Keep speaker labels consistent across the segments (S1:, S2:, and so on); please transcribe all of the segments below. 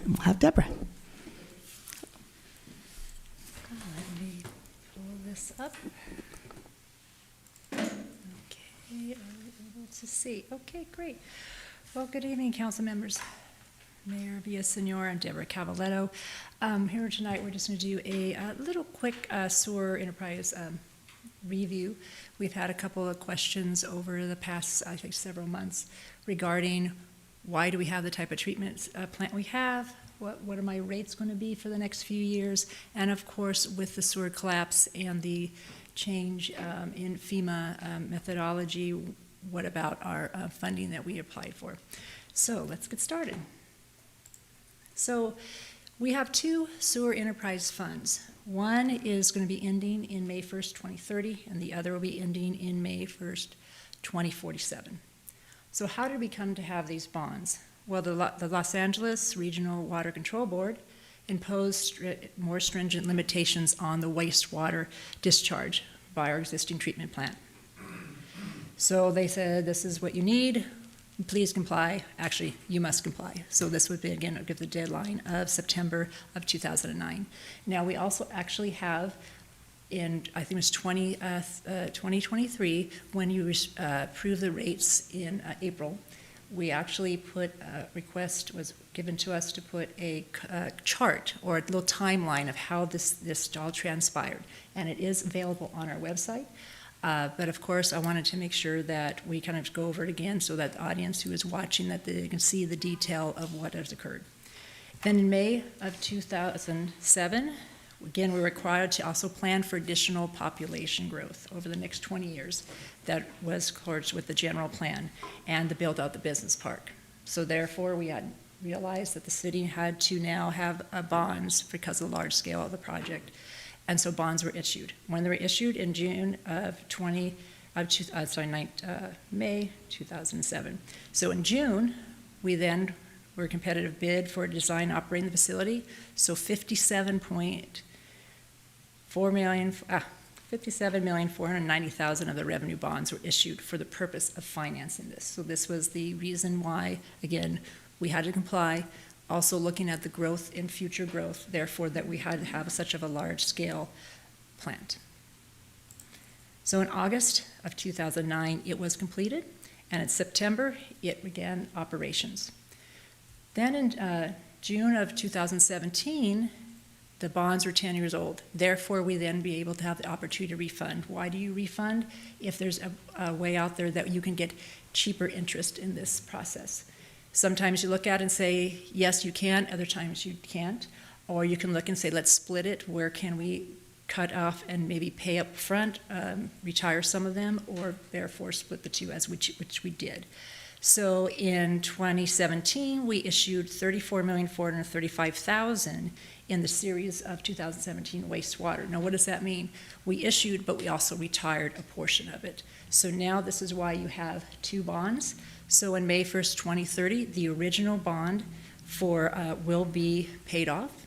S1: We'll have Deborah.
S2: Let me pull this up. Okay, are we able to see? Okay, great. Well, good evening, council members. Mayor Villasenor and Deborah Cavaletto. Here tonight, we're just going to do a little quick sewer enterprise review. We've had a couple of questions over the past, I think, several months regarding why do we have the type of treatment plant we have, what are my rates going to be for the next few years, and of course, with the sewer collapse and the change in FEMA methodology, what about our funding that we applied for? So let's get started. So we have two sewer enterprise funds. One is going to be ending in May 1st, 2030, and the other will be ending in May 1st, 2047. So how did we come to have these bonds? Well, the Los Angeles Regional Water Control Board imposed more stringent limitations on the wastewater discharge by our existing treatment plant. So they said, this is what you need, please comply. Actually, you must comply. So this would be, again, give the deadline of September of 2009. Now, we also actually have in, I think it was 2023, when you approve the rates in April, we actually put a request was given to us to put a chart or a little timeline of how this all transpired. And it is available on our website. But of course, I wanted to make sure that we kind of go over it again so that the audience who is watching, that they can see the detail of what has occurred. Then in May of 2007, again, we're required to also plan for additional population growth over the next 20 years. That was, of course, with the general plan and to build out the business park. So therefore, we had realized that the city had to now have bonds because of the large scale of the project. And so bonds were issued. When they were issued in June of May 2007. So in June, we then were a competitive bid for design operating the facility. So $57,490,000 of the revenue bonds were issued for the purpose of financing this. So this was the reason why, again, we had to comply. Also looking at the growth in future growth, therefore, that we had to have such of a large-scale plant. So in August of 2009, it was completed, and in September, it began operations. Then in June of 2017, the bonds were 10 years old. Therefore, we then be able to have the opportunity to refund. Why do you refund? If there's a way out there that you can get cheaper interest in this process. Sometimes you look at it and say, yes, you can. Other times you can't. Or you can look and say, let's split it. Where can we cut off and maybe pay up front, retire some of them, or therefore split the two, as which we did. So in 2017, we issued $34,435,000 in the series of 2017 wastewater. Now, what does that mean? We issued, but we also retired a portion of it. So now this is why you have two bonds. So in May 1st, 2030, the original bond for will be paid off.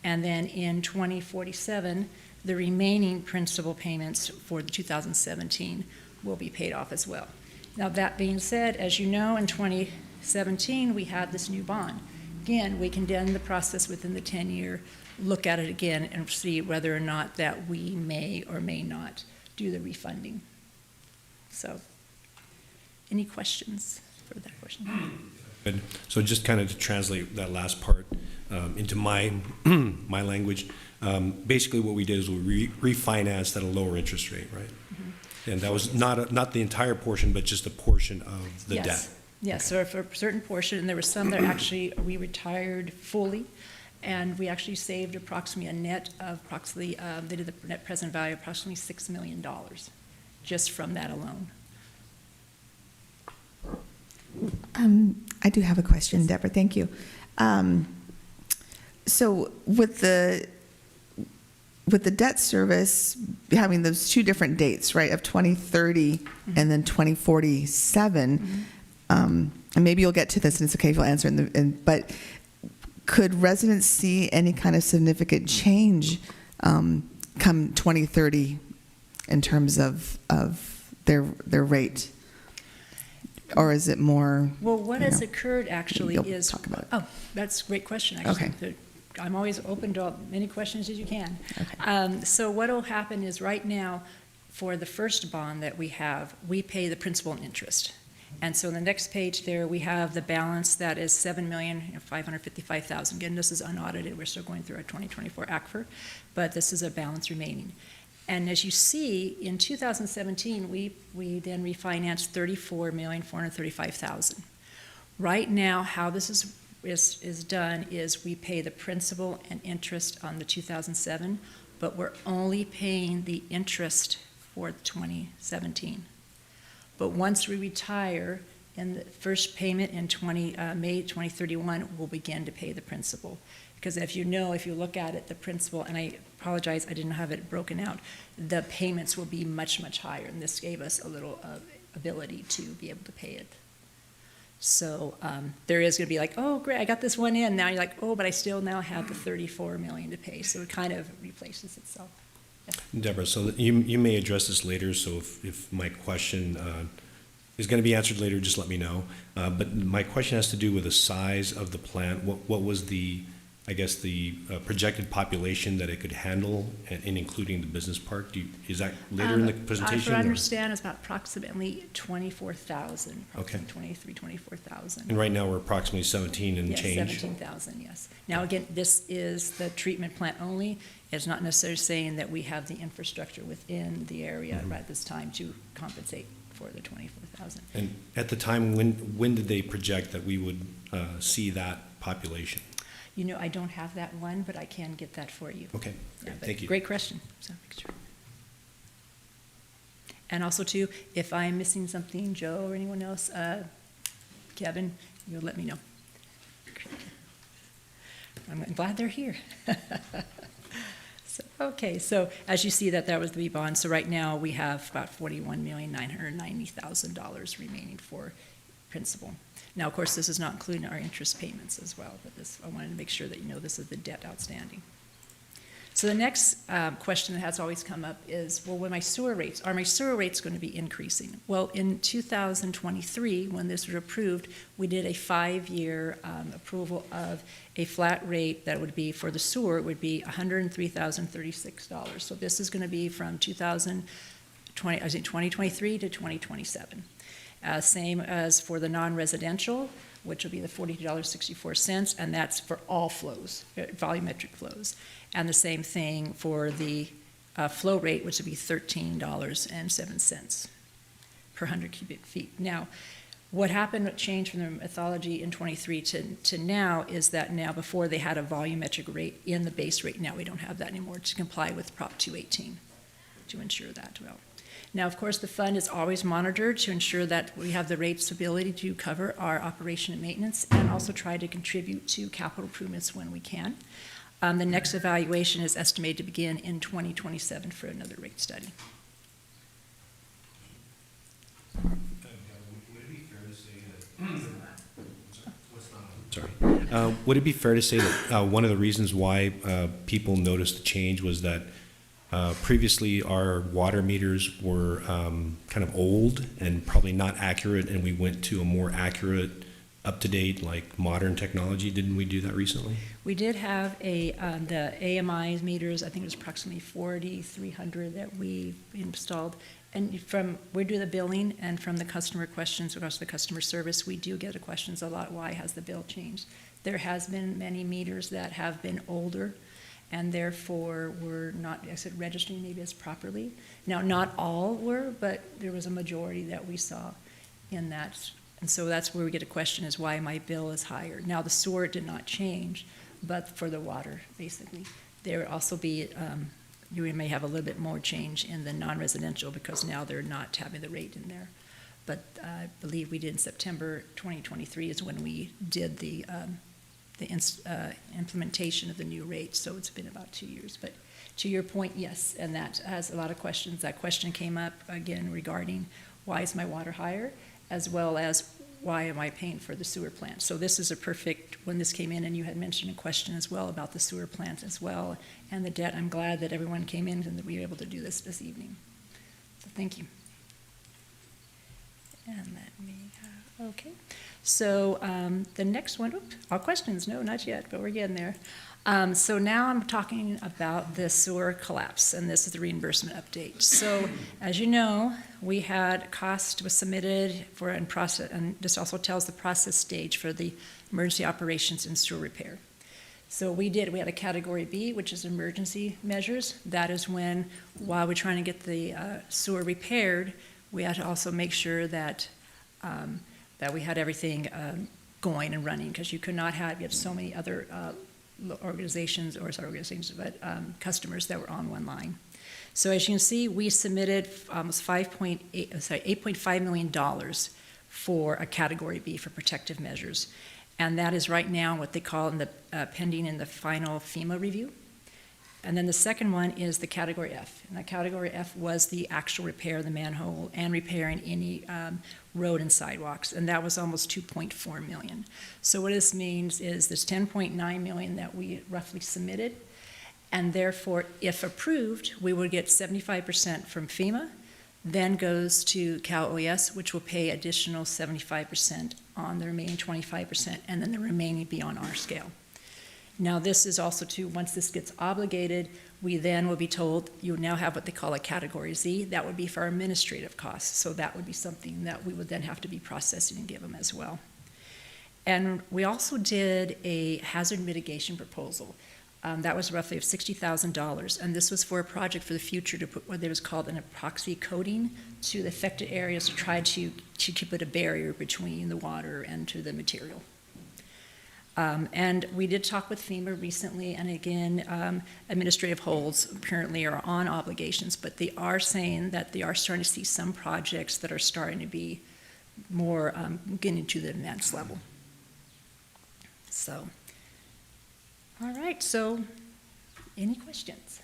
S2: And then in 2047, the remaining principal payments for the 2017 will be paid off as well. Now, that being said, as you know, in 2017, we had this new bond. Again, we can then the process within the 10-year, look at it again and see whether or not that we may or may not do the refunding. So, any questions for that question?
S3: Good. So just kind of to translate that last part into my my language, basically what we did is we refinanced at a lower interest rate, right? Mm-hmm. And that was not the entire portion, but just a portion of the debt.
S2: Yes, so for a certain portion, and there were some that actually we retired fully, and we actually saved approximately a net of approximately, they did the net present value of approximately $6 million just from that alone.
S1: I do have a question, Deborah. Thank you. So with the debt service having those two different dates, right, of 2030 mm-hmm. and then 2047, mm-hmm. And maybe you'll get to this, and it's okay if you'll answer. But could residents see any kind of significant change come 2030 in terms of their rate? or is it more?
S2: Well, what
S1: you
S2: has
S1: know,
S2: occurred actually
S1: you'll
S2: is.
S1: talk about it.
S2: Oh, that's a great question, actually.
S1: Okay.
S2: I'm always open to many questions as you can.
S1: Okay.
S2: So what will happen is right now, for the first bond that we have, we pay the principal and interest. And so on the next page there, we have the balance that is $7,555,000. Again, this is unaudited. We're still going through our 2024 ACFR, but this is a balance remaining. And as you see, in 2017, we then refinanced $34,435,000. Right now, how this is done is we pay the principal and interest on the 2007, but we're only paying the interest for 2017. But once we retire, in the first payment in May 2031, we'll begin to pay the principal. Because if you know, if you look at it, the principal, and I apologize, I didn't have it broken out, the payments will be much, much higher, and this gave us a little ability to be able to pay it. So there is going to be like, oh, great, I got this one in. Now you're like, oh, but I still now have the $34 million to pay. So it kind of replaces itself. Yes.
S3: Deborah, so you may address this later, so if my question is going to be answered later, just let me know. But my question has to do with the size of the plant. What was the, I guess, the projected population that it could handle, and including the business park? Is that later in the presentation?
S2: I
S3: or-
S2: understand it's about approximately 24,000,
S3: Okay.
S2: 24,000.
S3: And right now, we're approximately 17 and
S2: Yes,
S3: change.
S2: 17,000, yes. Now, again, this is the treatment plant only. It's not necessarily saying that we have the infrastructure within the area
S3: Mhm.
S2: right at this time to compensate for the 24,000.
S3: And at the time, when did they project that we would see that population?
S2: You know, I don't have that one, but I can get that for you.
S3: Okay,
S2: Yeah,
S3: great,
S2: but
S3: thank you.
S2: Great question. So, sure. And also, too, if I'm missing something, Joe or anyone else, Kevin, you'll let me know. I'm glad they're here. Okay, so as you see that was the B bond. So right now, we have about $41,990,000 remaining for principal. Now, of course, this is not including our interest payments as well, but this, I wanted to make sure that you know this is the debt outstanding. So the next question that has always come up is, well, are my sewer rates going to be increasing? Well, in 2023, when this was approved, we did a 5-year approval of a flat rate that would be, for the sewer, it would be $103,036. So this is going to be from 2023 to 2027. Same as for the non-residential, which will be the $42.64, and that's for all flows, volumetric flows. And the same thing for the flow rate, which would be $13.07 per 100 cubic feet. Now, what happened, what changed from the methodology in 23 to now is that now before they had a volumetric rate in the base rate, now we don't have that anymore to comply with Prop 218 to ensure that well. Now, of course, the fund is always monitored to ensure that we have the rate's ability to cover our operation and maintenance and also try to contribute to capital improvements when we can. The next evaluation is estimated to begin in 2027 for another rate study.
S3: Would it be fair to say that one of the reasons why people noticed the change was that previously our water meters were kind of old and probably not accurate, and we went to a more accurate, up-to-date, like modern technology? Didn't we do that recently?
S2: We did have the AMI meters, I think it was approximately 4,300 that we installed. And we do the billing, and from the customer questions, across the customer service, we do get the questions a lot, why has the bill changed? There has been many meters that have been older, and therefore were not, I said, registering maybe as properly. Now, not all were, but there was a majority that we saw in that. And so that's where we get a question is why my bill is higher. Now, the sewer did not change, but for the water, basically. There would also be, you may have a little bit more change in the non-residential because now they're not having the rate in there. But I believe we did in September 2023 is when we did the implementation of the new rate, so it's been about 2 years. But to your point, yes, and that has a lot of questions. That question came up again regarding why is my water higher, as well as why am I paying for the sewer plant? So this is a perfect, when this came in, and you had mentioned a question as well about the sewer plant as well, and the debt. I'm glad that everyone came in and that we were able to do this evening. So thank you. And let me, okay. So the next one, oops, all questions? No, not yet, but we're getting there. So now I'm talking about the sewer collapse, and this is the reimbursement update. So as you know, we had cost was submitted for and process, and this also tells the process stage for the emergency operations and sewer repair. So we had a category B, which is emergency measures. That is when, while we're trying to get the sewer repaired, we had to also make sure that that we had everything going and running, because you have so many other customers that were on one line. So as you can see, we submitted almost $8.5 million for a category B for protective measures. And that is right now what they call pending in the final FEMA review. And then the second one is the category F. And that category F was the actual repair of the manhole and repairing any road and sidewalks. And that was almost $2.4 million. So what this means is there's $10.9 million that we roughly submitted. And therefore, if approved, we would get 75% from FEMA, then goes to Cal OES, which will pay additional 75% on the remaining 25%, and then the remaining be on our scale. Now, this is also once this gets obligated, we then will be told you now have what they call a category Z. That would be for our administrative costs. So that would be something that we would then have to be processing and give them as well. And we also did a hazard mitigation proposal. That was roughly of $60,000, and this was for a project for the future to put what was called an epoxy coating to the affected areas to try to put a barrier between the water and to the material. And we did talk with FEMA recently, and again, administrative holds apparently are on obligations, but they are saying that they are starting to see some projects that are starting to be more getting to the advanced level. So. All right, so any questions?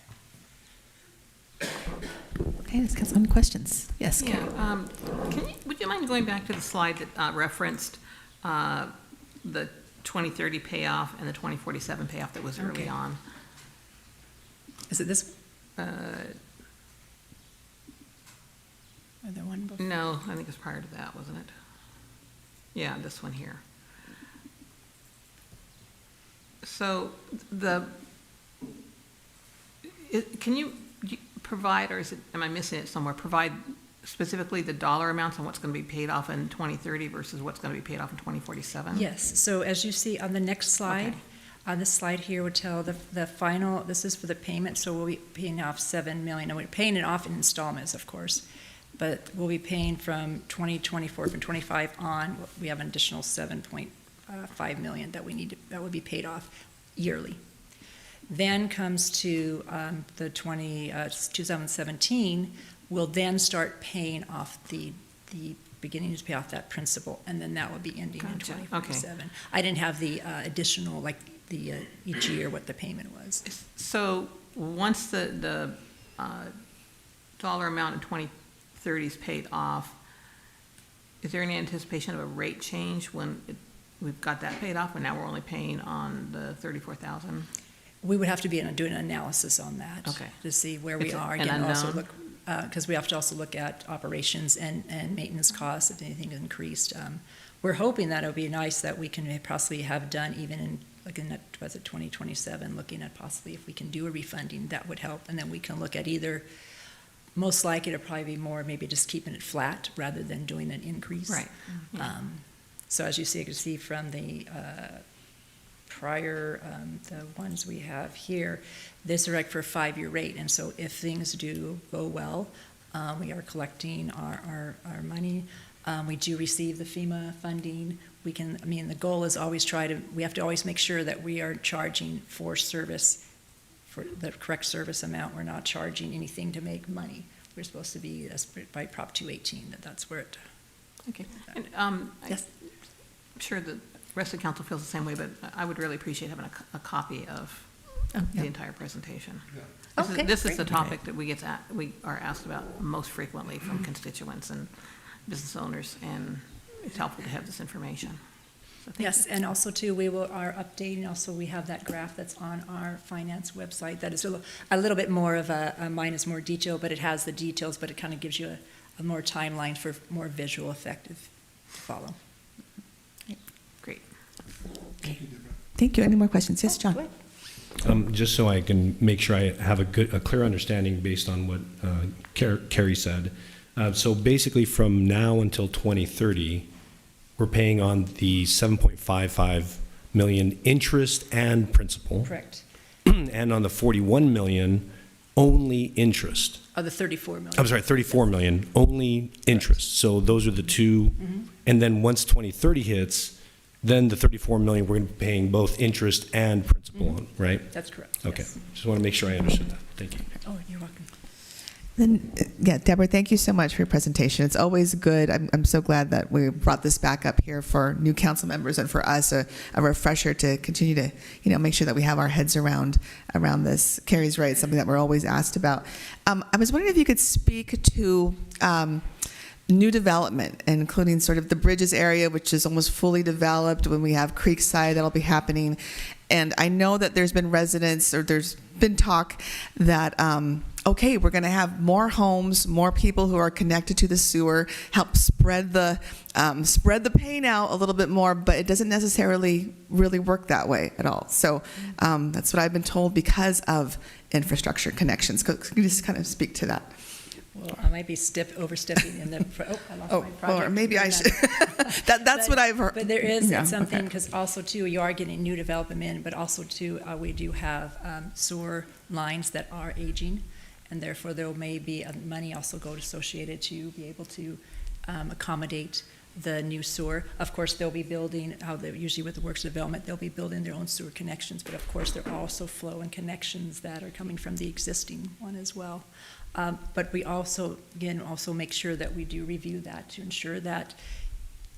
S1: Okay, let's get some questions. Yes, Karen.
S4: Yeah, would you mind going back to the slide that referenced the 2030 payoff and the 2047 payoff that was early on?
S2: Is it this one? Or the one before?
S4: No, I think it was prior to that, wasn't it? Yeah, this one here. So can you provide, or am I missing it somewhere, provide specifically the dollar amounts on what's going to be paid off in 2030 versus what's going to be paid off in 2047?
S2: Yes, so as you see on the next slide,
S4: Okay.
S2: on this slide here would tell the final, this is for the payment, so we'll be paying off $7 million, and we're paying it off in installments, of course, but we'll be paying from 2024, from 25 on, we have an additional $7.5 million that that would be paid off yearly. Then comes to the 2017, we'll then start paying off the beginning to pay off that principal, and then that will be ending in
S4: Gotcha.
S2: 2047.
S4: Okay.
S2: I didn't have the additional, like the each year what the payment was.
S4: So once the dollar amount in 2030 is paid off, is there any anticipation of a rate change when we've got that paid off, and now we're only paying on the 34,000?
S2: We would have to be doing an analysis on that.
S4: Okay.
S2: To see where we
S4: It's
S2: are.
S4: an
S2: Again, also
S4: unknown?
S2: look, because we have to also look at operations and maintenance costs if anything increased. We're hoping that it would be nice that we can possibly have done even in, like in, was it 2027, looking at possibly if we can do a refunding, that would help. And then we can look at either, most likely it'll probably be more maybe just keeping it flat rather than doing an increase.
S4: Right. Yeah.
S2: So as you see, you can see from the prior, the ones we have here, this is for a 5-year rate. And so if things do go well, we are collecting our money. We do receive the FEMA funding. We can, I mean, the goal is always we have to always make sure that we are charging for service, for the correct service amount. We're not charging anything to make money. We're supposed to be, as by Prop 218, that's where it.
S4: Okay. And
S2: Yes.
S4: I'm sure the rest of the council feels the same way, but I would really appreciate having a copy of
S2: Oh,
S4: the
S2: yeah.
S4: entire presentation.
S2: Okay,
S4: This is the
S2: great.
S4: topic that we are asked about most frequently from constituents and business owners, and it's helpful to have this information. So thank
S2: Yes,
S4: you.
S2: and also too, we are updating, also we have that graph that's on our finance website that is a little bit more of mine is more detailed, but it has the details, but it kind of gives you a more timeline for more visual effective to follow.
S4: Great.
S1: Thank you. Any more questions? Yes, John?
S3: Just so I can make sure I have a clear understanding based on what Carrie said. So basically, from now until 2030, we're paying on the 7.55 million interest and principal,
S2: Correct.
S3: and on the 41 million, only interest.
S2: Of the 34 million.
S3: I'm sorry, 34 million, only interest. So those are the two. And then once 2030 hits, then the 34 million, we're going to be paying both interest and principal on, right?
S2: That's correct.
S3: Okay.
S2: Yes.
S3: Just want to make sure I understood that. Thank you.
S2: Oh, you're welcome.
S1: Then, yeah, Deborah, thank you so much for your presentation. It's always good. I'm so glad that we brought this back up here for new council members and for us, a refresher to continue to, make sure that we have our heads around this. Carrie's right, something that we're always asked about. I was wondering if you could speak to new development, including sort of the Bridges area, which is almost fully developed. When we have Creekside, that'll be happening. And I know that there's been residents, or there's been talk that, okay, we're going to have more homes, more people who are connected to the sewer, help spread the pain out a little bit more, but it doesn't necessarily really work that way at all. So that's what I've been told because of infrastructure connections. Could you just kind of speak to that?
S2: Well, I might be overstepping in the, I lost my project.
S1: Or maybe I should. That's what I've heard.
S2: But there is
S1: Yeah,
S2: something,
S1: okay.
S2: because also too, you are getting new development in, but also too, we do have sewer lines that are aging, and therefore there may be money also associated to be able to accommodate the new sewer. Of course, they'll be building, usually with the works development, they'll be building their own sewer connections, but of course there are also flow and connections that are coming from the existing one as well. But we also, again, make sure that we do review that to ensure that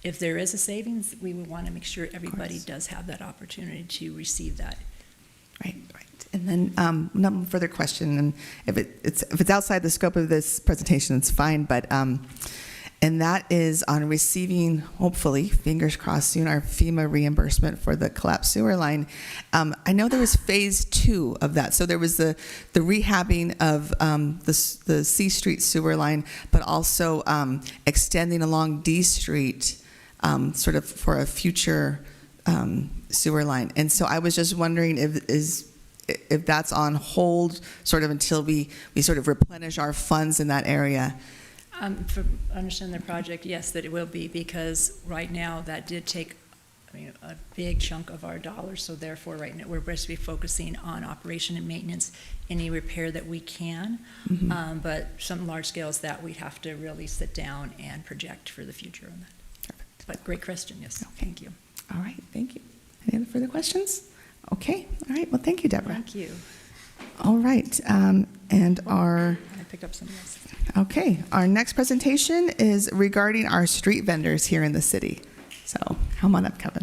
S2: if there is a savings, we would want to make sure everybody does have that opportunity to receive that.
S1: Right. And then no further question, and if it's outside the scope of this presentation, it's fine. But and that is on receiving, hopefully, fingers crossed soon, our FEMA reimbursement for the collapsed sewer line. I know there was phase 2 of that. So there was the rehabbing of the C Street sewer line, but also extending along D Street, sort of for a future sewer line. And so I was just wondering if that's on hold, sort of until we sort of replenish our funds in that area.
S2: For understand the project, yes, that it will be, because right now that did take, a big chunk of our dollars. So therefore, right now we're basically focusing on operation and maintenance, any repair that we can. But some large scales that we'd have to really sit down and project for the future on that.
S1: Perfect.
S2: But great question, yes.
S1: Okay.
S2: Thank you.
S1: All right, thank you. Any other further questions? Okay, all right, well, thank you, Deborah.
S2: Thank you.
S1: All right, and our,
S2: I picked up something else.
S1: okay, our next presentation is regarding our street vendors here in the city. So come on up, Kevin.